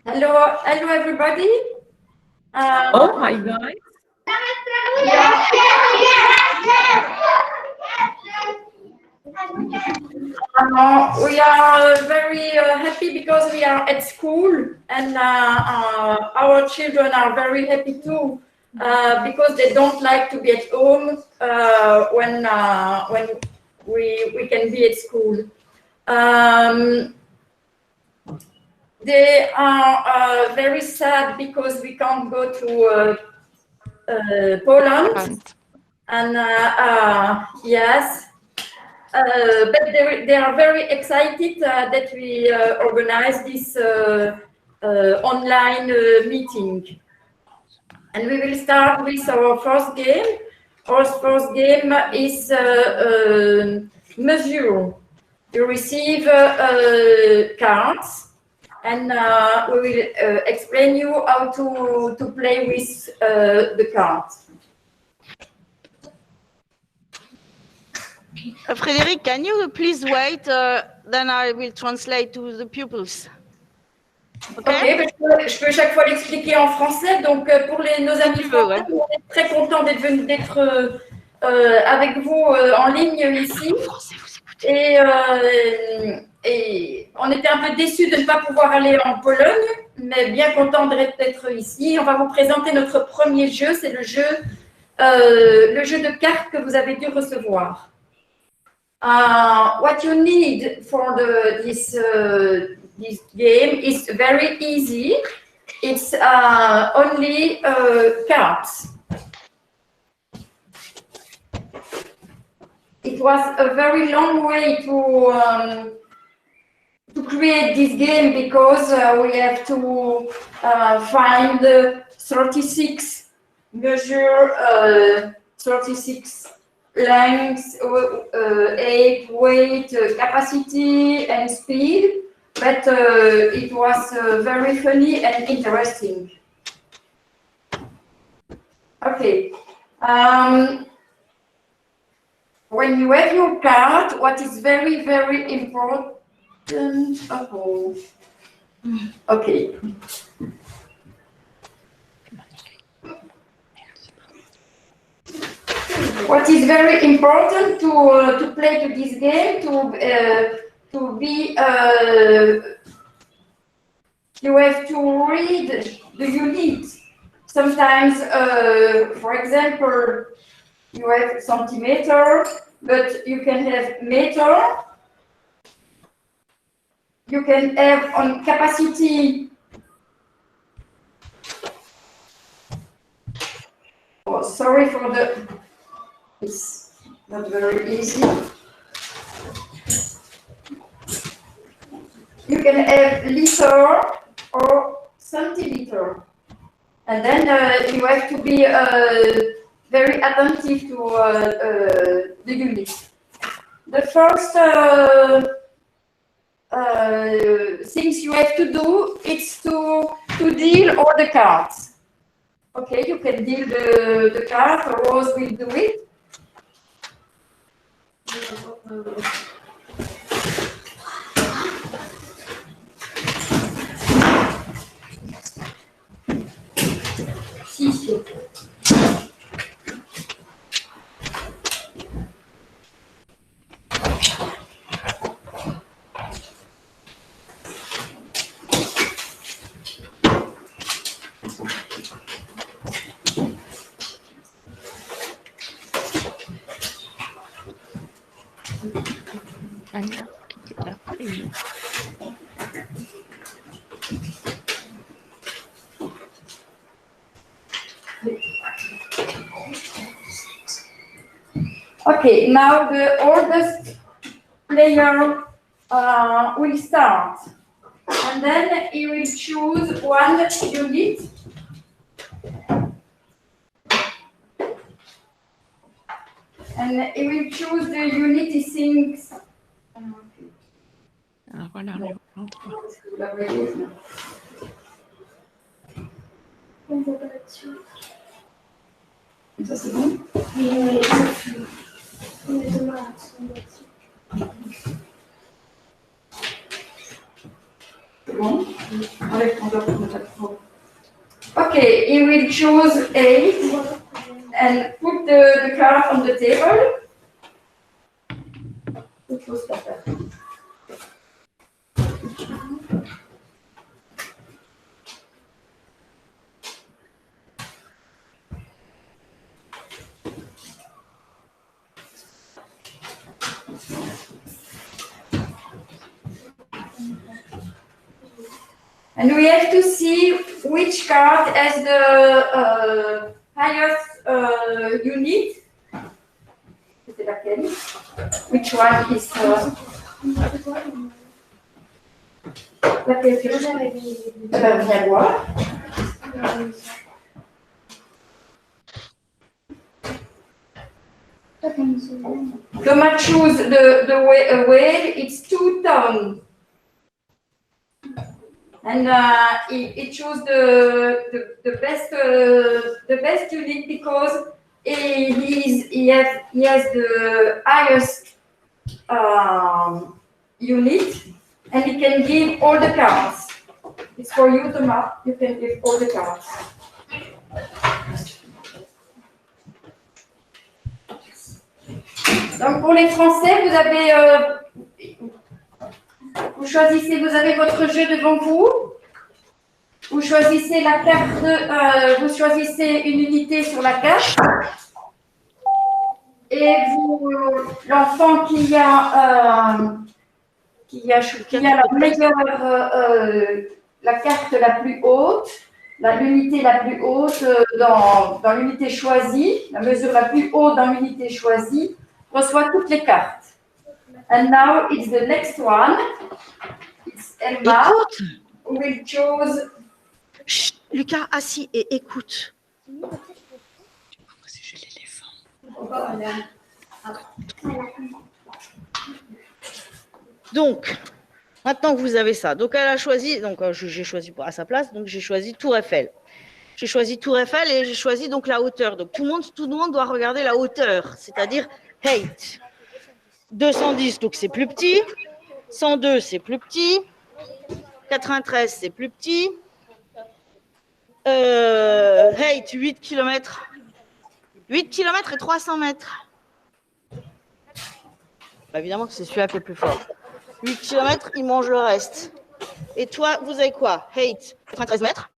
Hello, everybody. Oh, hi guys. We are very happy because we are at school, and our children are very happy too because they don't like to be at home when we can be at school. They are very sad because we can't go to Poland, and yes, but they are very excited that we organize this online meeting, and we will start with our first game. Our first game is Mesure. You receive cards, and we will explain you how to play with the cards. Frédéric, can you please wait? Then I will translate to the pupils. Ok, je peux chaque fois l'expliquer en français. Donc, pour nos amis français, on est très content d'être avec vous en ligne ici. Et on était un peu déçus de ne pas pouvoir aller en Pologne, mais bien content d'être ici. On va vous présenter notre premier jeu. C'est le jeu de cartes que vous avez dû recevoir. What you need for this game is very easy. It's only cards. It was a very long way to create this game because we have to find 36 measure, 36 length, height, weight, capacity, and speed. But it was very funny and interesting. Okay. When you have your card, what is very, very important. Okay. What is very important to play to this game, to be, you have to read the units. Sometimes, for example, you have centimeter, but you can have meter. You can have on capacity. Oh, sorry for the. It's not very easy. You can have liter or centiliter, and then you have to be very attentive to the unit. The first things you have to do is to deal all the cards. Okay, you can deal the cards, Rose will do it. Okay, now the oldest player will start, and then he will choose one unit. And he will choose the unit he thinks. Ça c'est bon? C'est bon? Okay, he will choose 8 and put the card on the table. And we have to see which card has the highest unit. C'était laquelle? Which one is laquelle? Viens voir. Thomas choose the whale. It's 2 tons. And he chose the best unit because he has the highest unit, and he can give all the cards. It's for you, Thomas. You can give all the cards. Donc pour les Français, vous avez vous choisissez, vous avez votre jeu devant vous. Vous choisissez la carte, vous choisissez une unité sur la carte. Et vous, l'enfant qui a la meilleure, la carte la plus haute, l'unité la plus haute dans l'unité choisie, la mesure la plus haute dans l'unité choisie, reçoit toutes les cartes. And now it's the next one. It's Emma who will choose. Chut, Lucas, assis et écoute. Donc, maintenant que vous avez ça, donc elle a choisi, donc j'ai choisi à sa place, donc j'ai choisi Tour Eiffel. J'ai choisi Tour Eiffel et j'ai choisi donc la hauteur. Donc tout le monde doit regarder la hauteur, c'est-à-dire height. 210, donc c'est plus petit. 102, c'est plus petit. 93, c'est plus petit. Height, 8 km. 8 km et 300 mètres. Bah, évidemment que c'est celui-là qui est le plus fort. 8 km, il mange le reste. Et toi, vous avez quoi? Height, 93 mètres.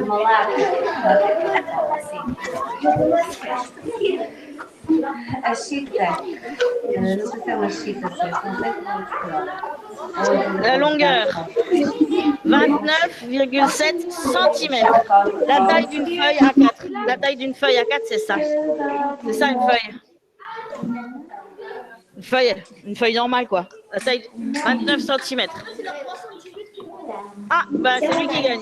Uma lápide. A chita, não sei se é uma chita, não sei como é que La longueur, 29,7 cm. La taille d'une feuille A4. La taille d'une feuille A4, c'est ça. C'est ça une feuille. Une feuille normale, quoi. La taille 29 cm. Ah, bah c'est lui qui gagne.